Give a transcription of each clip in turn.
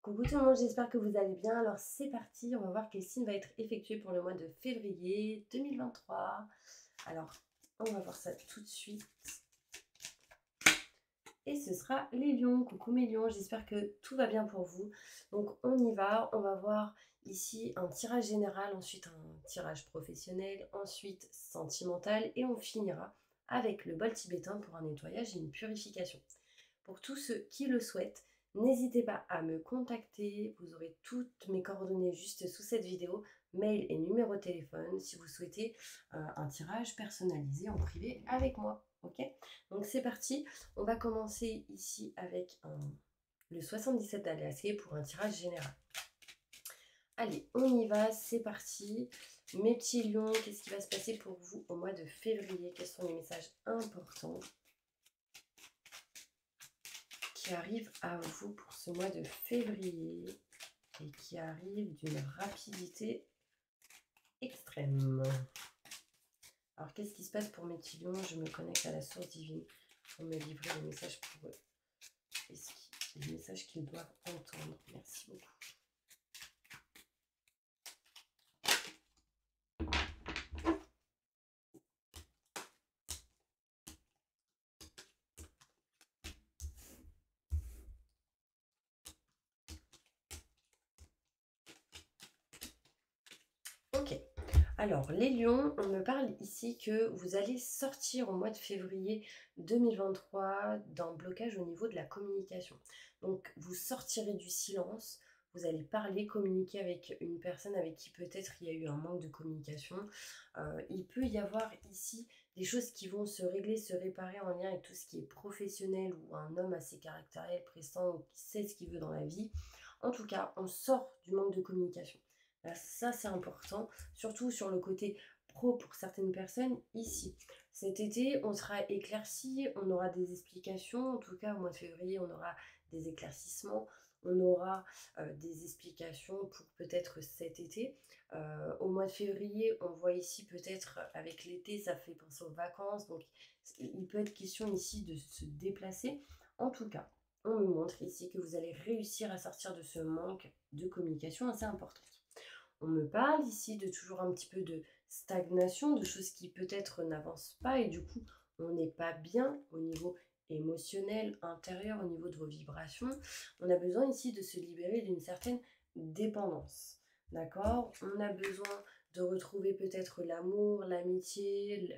Coucou tout le monde, j'espère que vous allez bien. Alors c'est parti, on va voir quel signe va être effectué pour le mois de février 2023. Alors on va voir ça tout de suite. Et ce sera les lions. Coucou mes lions, j'espère que tout va bien pour vous. Donc on y va, on va voir ici un tirage général, ensuite un tirage professionnel, ensuite sentimental et on finira avec le bol tibétain pour un nettoyage et une purification. Pour tous ceux qui le souhaitent, n'hésitez pas à me contacter. Vous aurez toutes mes coordonnées juste sous cette vidéo, mail et numéro de téléphone si vous souhaitez un tirage personnalisé en privé avec moi. Ok? Donc c'est parti. On va commencer ici avec le 77 d'Aléasqué pour un tirage général. Allez, on y va, c'est parti. Mes petits lions, qu'est-ce qui va se passer pour vous au mois de février? Quels sont les messages importants qui arrive à vous pour ce mois de février et qui arrive d'une rapidité extrême? Alors, qu'est-ce qui se passe pour mes petits lions? Je me connecte à la source divine pour me livrer les messages pour eux. Les messages qu'ils doivent entendre. Merci beaucoup. Ok. Alors, les lions, on me parle ici que vous allez sortir au mois de février 2023 d'un blocage au niveau de la communication. Donc, vous sortirez du silence, vous allez parler, communiquer avec une personne avec qui peut-être il y a eu un manque de communication. Il peut y avoir ici des choses qui vont se régler, se réparer en lien avec tout ce qui est professionnel ou un homme assez caractériel, pressant ou qui sait ce qu'il veut dans la vie. En tout cas, on sort du manque de communication. Ça, c'est important, surtout sur le côté pro pour certaines personnes ici. Cet été, on sera éclairci, on aura des explications. En tout cas, au mois de février, on aura des éclaircissements, on aura des explications pour peut-être cet été. Au mois de février, on voit ici peut-être avec l'été, ça fait penser aux vacances. Donc, il peut être question ici de se déplacer. En tout cas, on me montre ici que vous allez réussir à sortir de ce manque de communication assez important. On me parle ici de toujours un petit peu de stagnation, de choses qui peut-être n'avancent pas et du coup, on n'est pas bien au niveau émotionnel, intérieur, au niveau de vos vibrations. On a besoin ici de se libérer d'une certaine dépendance. D'accord? On a besoin de retrouver peut-être l'amour, l'amitié,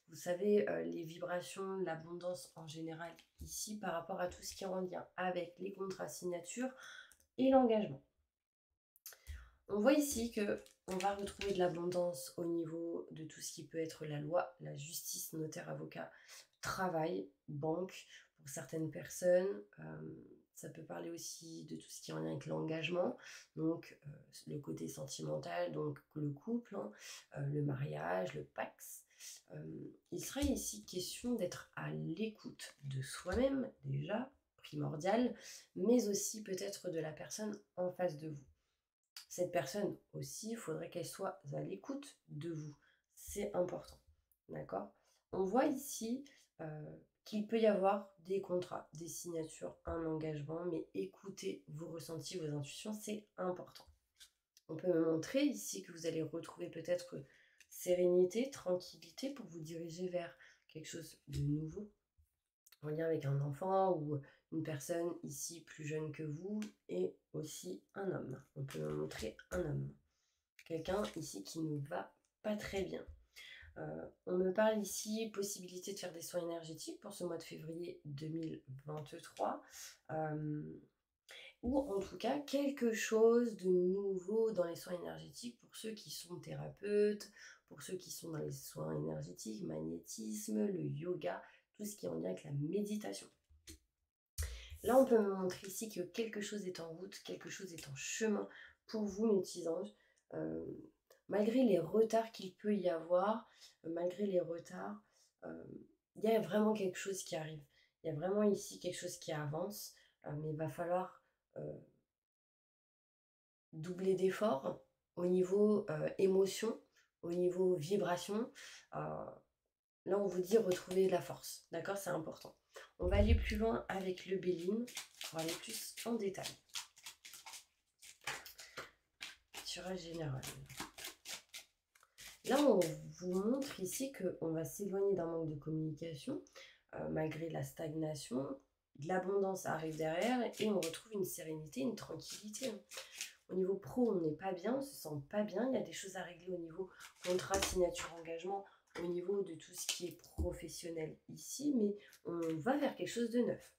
vous savez, les vibrations, l'abondance en général ici par rapport à tout ce qui est en lien avec les contrats signatures et l'engagement. On voit ici que on va retrouver de l'abondance au niveau de tout ce qui peut être la loi, la justice, notaire, avocat, travail, banque pour certaines personnes. Ça peut parler aussi de tout ce qui est en lien avec l'engagement, donc le côté sentimental, donc le couple, hein, le mariage, le pax. Il sera ici question d'être à l'écoute de soi-même déjà, primordial, mais aussi peut-être de la personne en face de vous. Cette personne aussi, il faudrait qu'elle soit à l'écoute de vous. C'est important. D'accord? On voit ici qu'il peut y avoir des contrats, des signatures, un engagement, mais écoutez vos ressentis, vos intuitions, c'est important. On peut me montrer ici que vous allez retrouver peut-être sérénité, tranquillité pour vous diriger vers quelque chose de nouveau, en lien avec un enfant ou une personne ici plus jeune que vous et aussi un homme. On peut me montrer un homme. Quelqu'un ici qui ne va pas très bien. On me parle ici possibilité de faire des soins énergétiques pour ce mois de février 2023. Ou en tout cas quelque chose de nouveau dans les soins énergétiques pour ceux qui sont thérapeutes, pour ceux qui sont dans les soins énergétiques, magnétisme, le yoga, tout ce qui est en lien avec la méditation. Là, on peut me montrer ici que quelque chose est en route, quelque chose est en chemin pour vous, mes petits anges. Malgré les retards qu'il peut y avoir, malgré les retards, il y a vraiment quelque chose qui arrive. Il y a vraiment ici quelque chose qui avance, mais il va falloir doubler d'efforts au niveau émotion, au niveau vibration. Là, on vous dit retrouver de la force. D'accord? C'est important. On va aller plus loin avec le Béline pour aller plus en détail. tirage général. Là, on vous montre ici qu'on va s'éloigner d'un manque de communication, malgré la stagnation. De l'abondance arrive derrière et on retrouve une sérénité, une tranquillité, hein. Au niveau pro, on n'est pas bien, on se sent pas bien. Il y a des choses à régler au niveau contrat, signature, engagement, au niveau de tout ce qui est professionnel ici, mais on va vers quelque chose de neuf.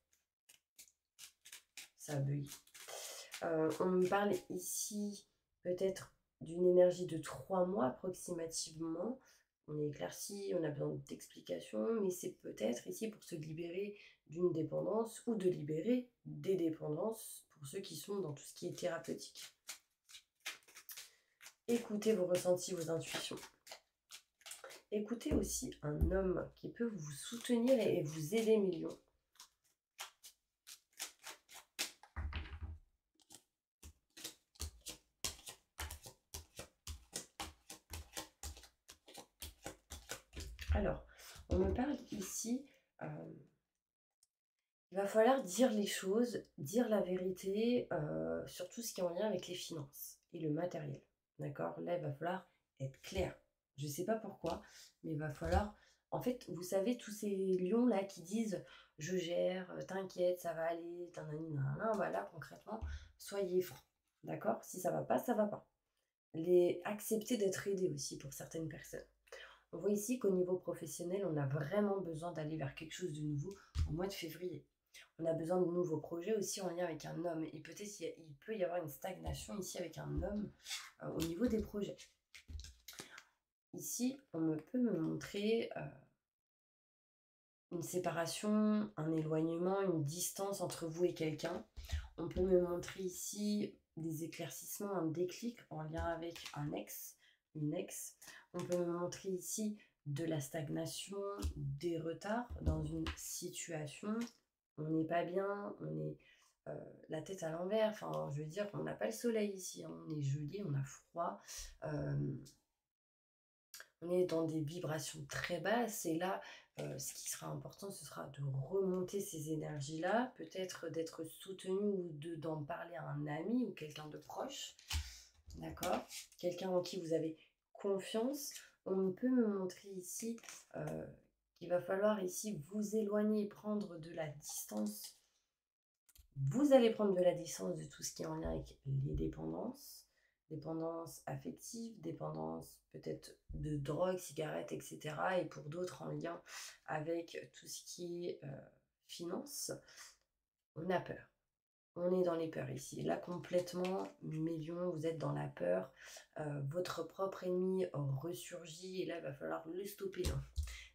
Ça a bugué. On me parle ici peut-être d'une énergie de 3 mois approximativement. On est éclairci, on a besoin d'explications, mais c'est peut-être ici pour se libérer d'une dépendance ou de libérer des dépendances pour ceux qui sont dans tout ce qui est thérapeutique. Écoutez vos ressentis, vos intuitions. Écoutez aussi un homme qui peut vous soutenir et vous aider, mes lions. Alors, on me parle ici, il va falloir dire les choses, dire la vérité sur tout ce qui est en lien avec les finances et le matériel. D'accord? Là, il va falloir être clair. Je ne sais pas pourquoi, mais il va falloir... En fait, vous savez, tous ces lions-là qui disent « je gère, t'inquiète, ça va aller, nanana », voilà, concrètement, soyez francs. D'accord? Si ça va pas, ça va pas. Accepter d'être aidé aussi pour certaines personnes. On voit ici qu'au niveau professionnel, on a vraiment besoin d'aller vers quelque chose de nouveau au mois de février. On a besoin de nouveaux projets aussi en lien avec un homme. Et peut-être il peut y avoir une stagnation ici avec un homme au niveau des projets. Ici, on peut me montrer une séparation, un éloignement, une distance entre vous et quelqu'un. On peut me montrer ici des éclaircissements, un déclic en lien avec un ex, une ex. On peut me montrer ici de la stagnation, des retards dans une situation. On n'est pas bien, on est la tête à l'envers. Enfin, je veux dire, on n'a pas le soleil ici, hein. On est gelé, on a froid. On est dans des vibrations très basses. Et là, ce qui sera important, ce sera de remonter ces énergies-là, peut-être d'être soutenu ou d'en parler à un ami ou quelqu'un de proche. D'accord? Quelqu'un en qui vous avez confiance. On peut me montrer ici qu'il va falloir ici vous éloigner, prendre de la distance. Vous allez prendre de la distance de tout ce qui est en lien avec les dépendances. Dépendance affective, dépendance peut-être de drogue, cigarettes, etc. Et pour d'autres en lien avec tout ce qui est finance. On a peur. On est dans les peurs ici. Là, complètement, mes lions, vous êtes dans la peur. Votre propre ennemi ressurgit et là, il va falloir le stopper, hein.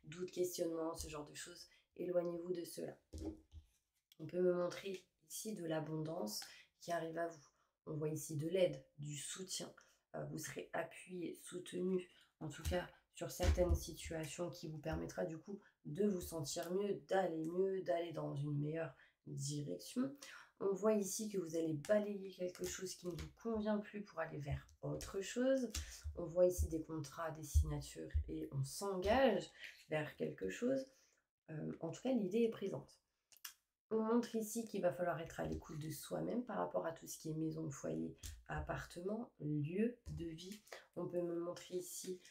Doute, questionnement, ce genre de choses. Éloignez-vous de cela. On peut me montrer ici de l'abondance qui arrive à vous. On voit ici de l'aide, du soutien. Vous serez appuyé, soutenu, en tout cas sur certaines situations qui vous permettra du coup de vous sentir mieux, d'aller dans une meilleure direction. On voit ici que vous allez balayer quelque chose qui ne vous convient plus pour aller vers autre chose. On voit ici des contrats, des signatures et on s'engage vers quelque chose. En tout cas, l'idée est présente. On montre ici qu'il va falloir être à l'écoute de soi-même par rapport à tout ce qui est maison, foyer, appartement, lieu de vie. On peut me montrer ici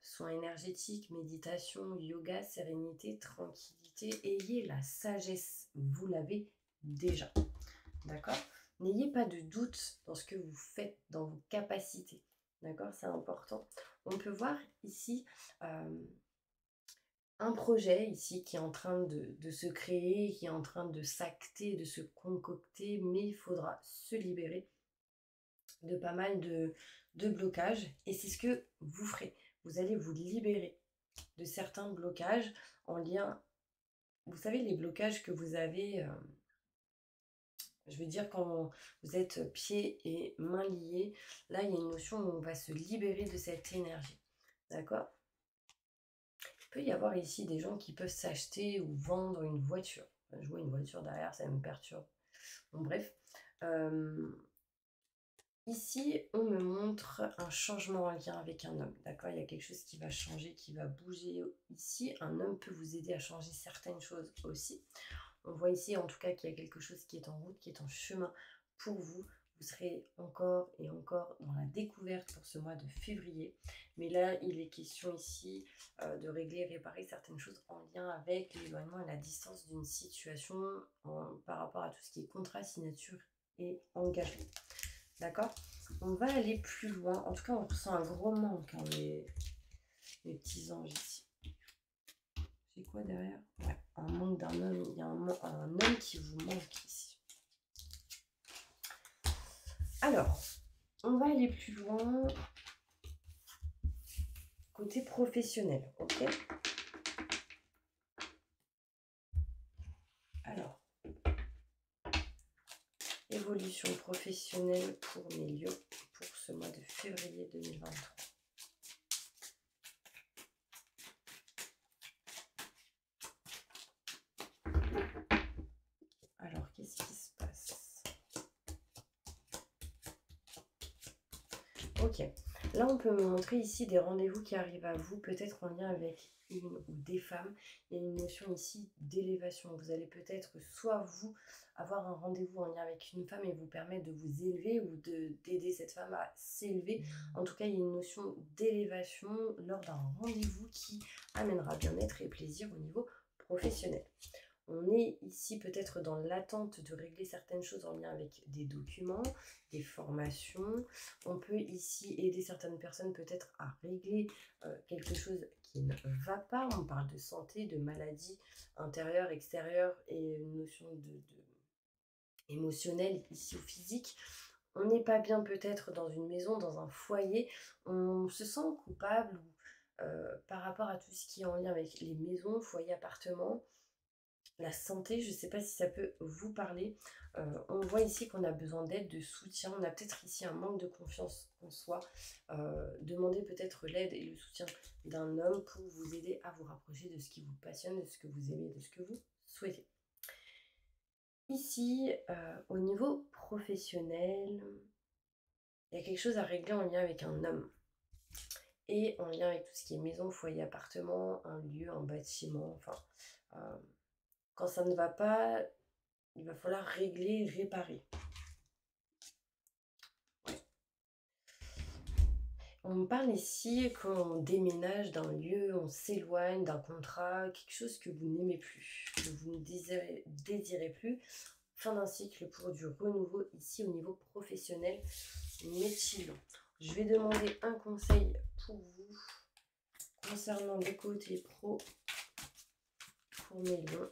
soins énergétiques, méditation, yoga, sérénité, tranquillité. Ayez la sagesse, vous l'avez déjà. D'accord? N'ayez pas de doute dans ce que vous faites, dans vos capacités. D'accord? C'est important. On peut voir ici un projet ici qui est en train de se créer, qui est en train de s'acter, de se concocter, mais il faudra se libérer de pas mal de blocages. Et c'est ce que vous ferez. Vous allez vous libérer de certains blocages en lien... Vous savez, les blocages que vous avez... je veux dire, quand vous êtes pieds et mains liés, là, il y a une notion où on va se libérer de cette énergie. D'accord? Il peut y avoir ici des gens qui peuvent s'acheter ou vendre une voiture. Je vois une voiture derrière, ça me perturbe. Bon, bref. Ici, on me montre un changement en lien avec un homme. D'accord? Il y a quelque chose qui va changer, qui va bouger ici. Un homme peut vous aider à changer certaines choses aussi. On voit ici en tout cas qu'il y a quelque chose qui est en route, qui est en chemin pour vous. vous serez encore et encore dans la découverte pour ce mois de février. Mais là, il est question ici de régler et réparer certaines choses en lien avec l'éloignement et la distance d'une situation par rapport à tout ce qui est contrat, signature et engagement. D'accord? On va aller plus loin. En tout cas, on ressent un gros manque, hein, les petits anges ici. C'est quoi derrière? Ouais, un manque d'un homme. Il y a un homme qui vous manque ici. Alors, on va aller plus loin. Côté professionnel, ok? Alors, évolution professionnelle pour mes lions pour ce mois de février 2023. Alors, qu'est-ce qui se passe? Ok, là on peut me montrer ici des rendez-vous qui arrivent à vous, peut-être en lien avec une ou des femmes. Il y a une notion ici d'élévation. Vous allez peut-être soit vous avoir un rendez-vous en lien avec une femme et vous permettre de vous élever ou d'aider cette femme à s'élever. En tout cas, il y a une notion d'élévation lors d'un rendez-vous qui amènera bien-être et plaisir au niveau professionnel. On est ici peut-être dans l'attente de régler certaines choses en lien avec des documents, des formations. On peut ici aider certaines personnes peut-être à régler quelque chose qui ne va pas. On parle de santé, de maladie intérieure, extérieure et une notion émotionnelle ici au physique. On n'est pas bien peut-être dans une maison, dans un foyer. On se sent coupable par rapport à tout ce qui est en lien avec les maisons, foyers, appartements. La santé, je ne sais pas si ça peut vous parler. On voit ici qu'on a besoin d'aide, de soutien. On a peut-être ici un manque de confiance en soi. Demandez peut-être l'aide et le soutien d'un homme pour vous aider à vous rapprocher de ce qui vous passionne, de ce que vous aimez, de ce que vous souhaitez. Ici, au niveau professionnel, il y a quelque chose à régler en lien avec un homme. Et en lien avec tout ce qui est maison, foyer, appartement, un lieu, un bâtiment, enfin... quand ça ne va pas, il va falloir régler, réparer. Ouais. On me parle ici qu'on déménage d'un lieu, on s'éloigne d'un contrat, quelque chose que vous n'aimez plus, que vous ne désirez plus. Fin d'un cycle pour du renouveau ici au niveau professionnel. Métier. Je vais demander un conseil pour vous concernant le côté pro pour mes lions.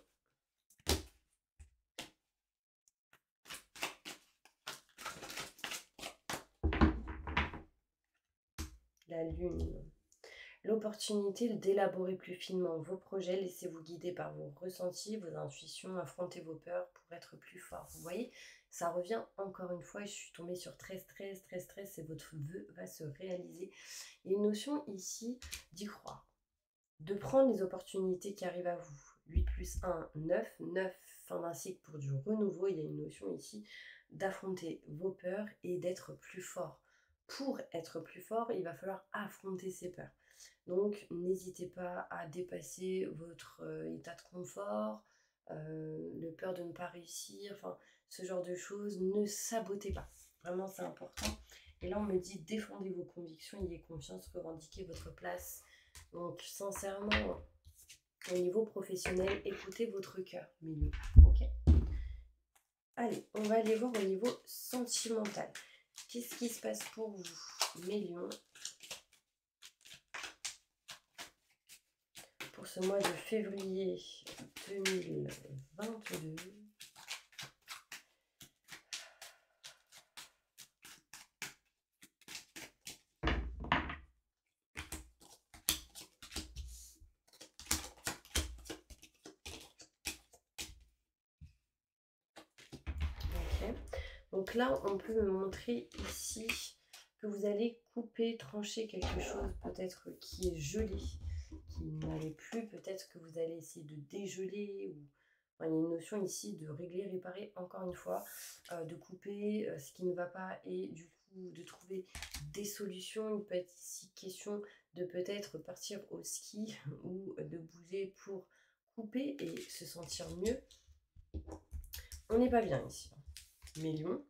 La lune. L'opportunité d'élaborer plus finement vos projets, laissez-vous guider par vos ressentis, vos intuitions, affrontez vos peurs pour être plus fort. Vous voyez, ça revient encore une fois, et je suis tombée sur 13, 13, 13, 13, et votre vœu va se réaliser. Il y a une notion ici d'y croire, de prendre les opportunités qui arrivent à vous. 8 plus 1, 9, 9, fin d'un cycle pour du renouveau. Il y a une notion ici d'affronter vos peurs et d'être plus fort. Pour être plus fort, il va falloir affronter ses peurs. Donc, n'hésitez pas à dépasser votre état de confort, le peur de ne pas réussir, enfin, ce genre de choses. Ne sabotez pas. Vraiment, c'est important. Et là, on me dit, défendez vos convictions, ayez confiance, revendiquez votre place. Donc, sincèrement, au niveau professionnel, écoutez votre cœur, mes lions. Ok? Allez, on va aller voir au niveau sentimental. Qu'est-ce qui se passe pour vous, mes lions, pour ce mois de février 2022? Ok. Donc là, on peut me montrer ici que vous allez couper, trancher quelque chose peut-être qui est gelé, qui n'allait plus, peut-être que vous allez essayer de dégeler ou... Enfin, il y a une notion ici de régler, réparer, encore une fois, de couper ce qui ne va pas et du coup de trouver des solutions. Il peut être ici question de peut-être partir au ski ou de bouger pour couper et se sentir mieux. On n'est pas bien ici, mes lions.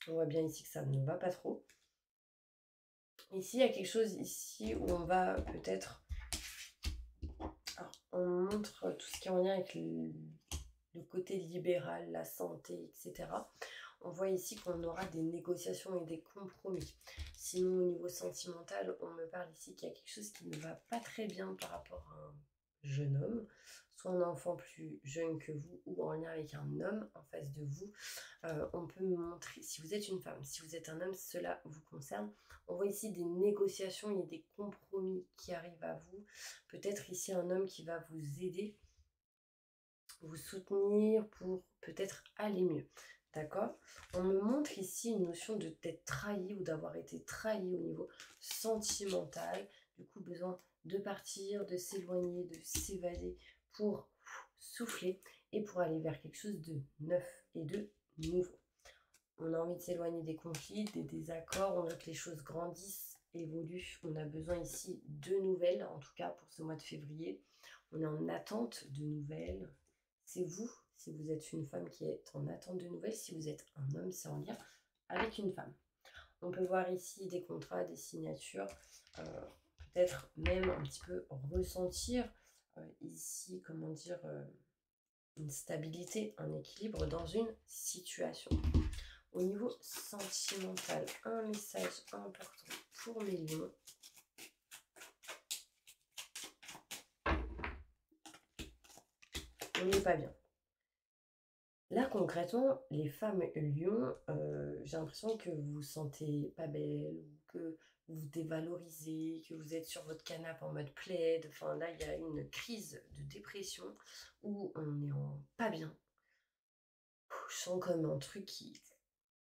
On voit bien ici que ça ne va pas trop. Ici, il y a quelque chose ici où on va peut-être... On montre tout ce qui est en lien avec le côté libéral, la santé, etc. On voit ici qu'on aura des négociations et des compromis. Sinon, au niveau sentimental, on me parle ici qu'il y a quelque chose qui ne va pas très bien par rapport à un jeune homme, soit un enfant plus jeune que vous ou en lien avec un homme en face de vous. On peut me montrer, si vous êtes une femme, si vous êtes un homme, cela vous concerne. On voit ici des négociations et des compromis qui arrivent à vous. Peut-être ici un homme qui va vous aider, vous soutenir pour peut-être aller mieux. D'accord? On me montre ici une notion de d'être trahi ou d'avoir été trahi au niveau sentimental. Du coup, besoin de partir, de s'éloigner, de s'évader pour souffler et pour aller vers quelque chose de neuf et de nouveau. On a envie de s'éloigner des conflits, des désaccords. On veut que les choses grandissent, évoluent. On a besoin ici de nouvelles, en tout cas pour ce mois de février. On est en attente de nouvelles. C'est vous, si vous êtes une femme qui est en attente de nouvelles. Si vous êtes un homme, c'est en lien avec une femme. On peut voir ici des contrats, des signatures, peut-être même un petit peu ressentir ici, comment dire, une stabilité, un équilibre dans une situation. Au niveau sentimental, un message important pour mes lions. On n'est pas bien. Là, concrètement, les femmes lions, j'ai l'impression que vous vous sentez pas belle, ou que vous vous dévalorisez, que vous êtes sur votre canapé en mode plaid. Enfin, là, il y a une crise de dépression où on est en pas bien. Je sens comme un truc qui...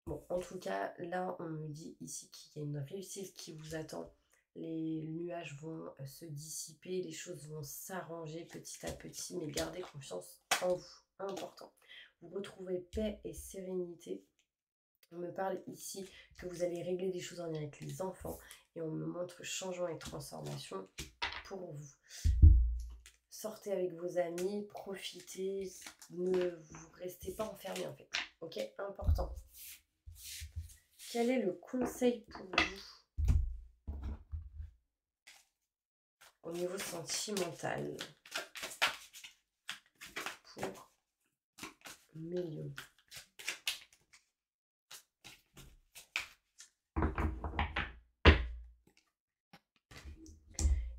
Bon, en tout cas, là, on me dit ici qu'il y a une réussite qui vous attend. Les nuages vont se dissiper, les choses vont s'arranger petit à petit, mais gardez confiance en vous, important. Vous retrouvez paix et sérénité. On me parle ici que vous allez régler des choses en lien avec les enfants et on me montre changement et transformation pour vous. Sortez avec vos amis, profitez, ne vous restez pas enfermés en fait. Ok, important. Quel est le conseil pour vous au niveau sentimental pour mes lions?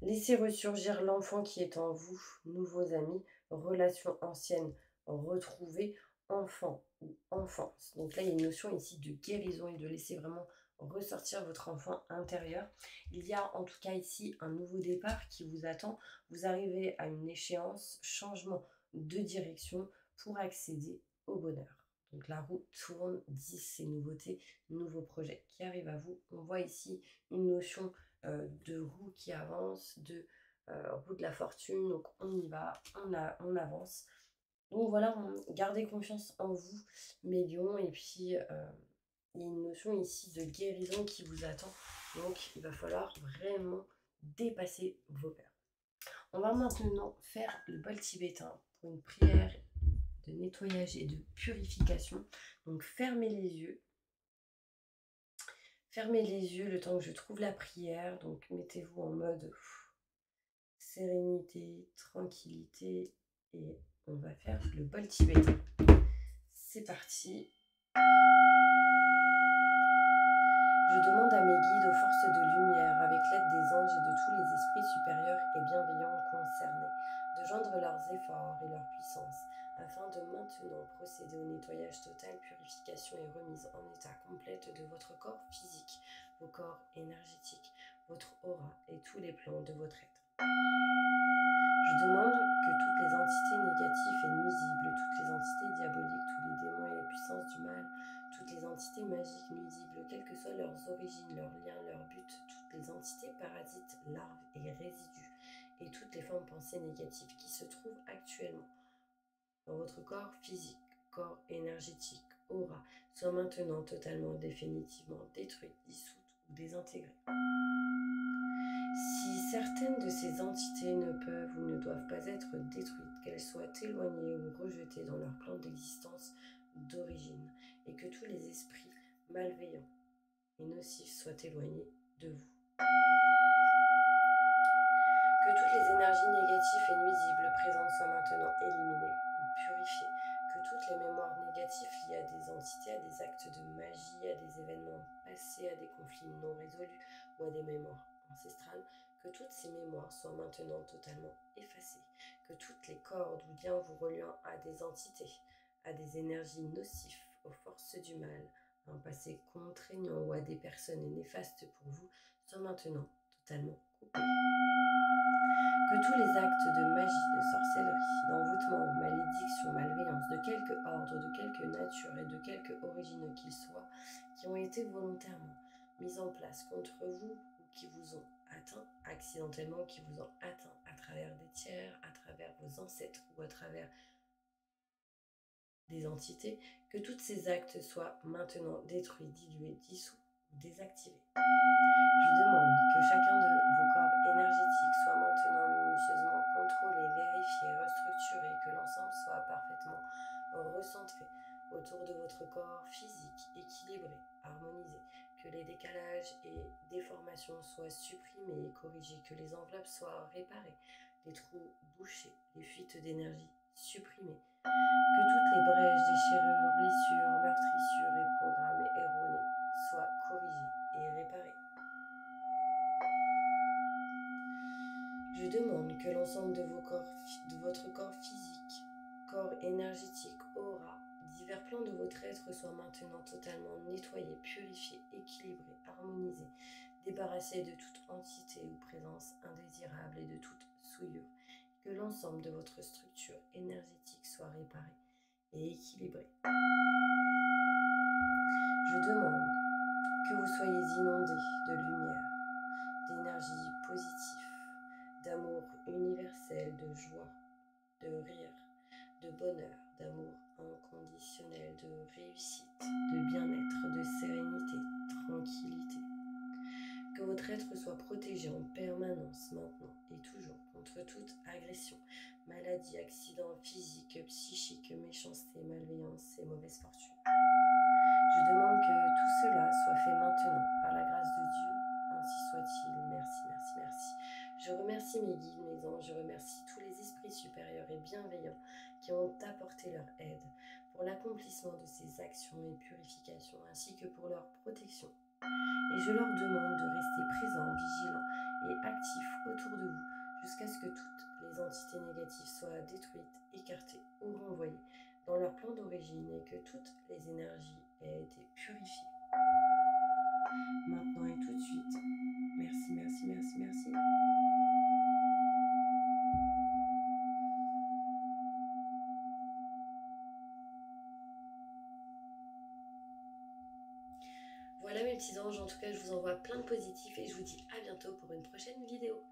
Laissez ressurgir l'enfant qui est en vous, nouveaux amis, relations anciennes retrouvées, enfant ou enfance. Donc là, il y a une notion ici de guérison et de laisser vraiment ressortir votre enfant intérieur. Il y a en tout cas ici un nouveau départ qui vous attend. Vous arrivez à une échéance, changement de direction pour accéder au bonheur. Donc la roue tourne, 10, ces nouveautés, nouveaux projets qui arrivent à vous. On voit ici une notion de roue qui avance, de roue de la fortune. Donc on y va, on avance. Donc voilà, gardez confiance en vous, mes lions. Et puis, il y a une notion ici de guérison qui vous attend. Donc il va falloir vraiment dépasser vos peurs. On va maintenant faire le bol tibétain pour une prière de nettoyage et de purification. Donc fermez les yeux. Fermez les yeux le temps que je trouve la prière. Donc mettez-vous en mode sérénité, tranquillité. Et on va faire le bol tibétain. C'est parti. Je demande à mes guides, aux forces de lumière, avec l'aide des anges et de tous les esprits supérieurs et bienveillants concernés, de joindre leurs efforts et leur puissance, afin de maintenant procéder au nettoyage total, purification et remise en état complète de votre corps physique, vos corps énergétiques, votre aura et tous les plans de votre être. Je demande que toutes les entités négatives et nuisibles, toutes les entités diaboliques, tous les démons et les puissances du mal, toutes les entités magiques nuisibles, quelles que soient leurs origines, leurs liens, leurs buts, toutes les entités parasites, larves et résidus, et toutes les formes pensées négatives qui se trouvent actuellement dans votre corps physique, corps énergétique, aura, soient maintenant totalement, définitivement détruites, dissoutes ou désintégrées. Si certaines de ces entités ne peuvent ou ne doivent pas être détruites, qu'elles soient éloignées ou rejetées dans leur plan d'existence d'origine, et que tous les esprits malveillants et nocifs soient éloignés de vous. Que toutes les énergies négatives et nuisibles présentes soient maintenant éliminées ou purifiées. Que toutes les mémoires négatives liées à des entités, à des actes de magie, à des événements passés, à des conflits non résolus ou à des mémoires ancestrales, que toutes ces mémoires soient maintenant totalement effacées. Que toutes les cordes ou liens vous reliant à des entités, à des énergies nocives, aux forces du mal, à un passé contraignant ou à des personnes néfastes pour vous, soient maintenant totalement coupées. Que tous les actes de magie, de sorcellerie, d'envoûtement, malédiction, malveillance, de quelque ordre, de quelque nature et de quelque origine qu'ils soient, qui ont été volontairement mis en place contre vous ou qui vous ont atteint accidentellement, qui vous ont atteint à travers des tiers, à travers vos ancêtres ou à travers des entités, que tous ces actes soient maintenant détruits, dilués, dissous ou désactivés. Je demande que chacun de vos corps énergétiques soit maintenant minutieusement contrôlé, vérifié, restructuré, que l'ensemble soit parfaitement recentré autour de votre corps physique, équilibré, harmonisé, que les décalages et déformations soient supprimés et corrigés, que les enveloppes soient réparées, les trous bouchés, les fuites d'énergie supprimées, que toutes les brèches, déchirures, blessures, meurtrissures et programmes erronés soient corrigés et réparés. Je demande que l'ensemble de votre corps physique, corps énergétique, aura, divers plans de votre être soient maintenant totalement nettoyés, purifiés, équilibrés, harmonisés, débarrassés de toute entité ou présence indésirable et de toute souillure. Que l'ensemble de votre structure énergétique soit réparé et équilibré. Je demande que vous soyez inondés de lumière, d'énergie positive, d'amour universel, de joie, de rire, de bonheur, d'amour inconditionnel, de réussite, de bien-être, de sérénité, tranquillité. Que votre être soit protégé en permanence maintenant et toujours contre toute agression, maladie, accident physique, psychique, méchanceté, malveillance et mauvaise fortune. Je demande que tout cela soit fait maintenant par la grâce de Dieu. Ainsi soit-il. Merci, merci, merci. Je remercie mes guides, mes anges, je remercie tous les esprits supérieurs et bienveillants qui ont apporté leur aide pour l'accomplissement de ces actions et purifications, ainsi que pour leur protection. Et je leur demande de rester présents, vigilants et actifs autour de vous jusqu'à ce que toutes les entités négatives soient détruites, écartées ou renvoyées dans leur plan d'origine et que toutes les énergies aient été purifiées. Maintenant et tout de suite. Merci, merci, merci, merci. Voilà mes petits anges, en tout cas je vous envoie plein de positifs et je vous dis à bientôt pour une prochaine vidéo.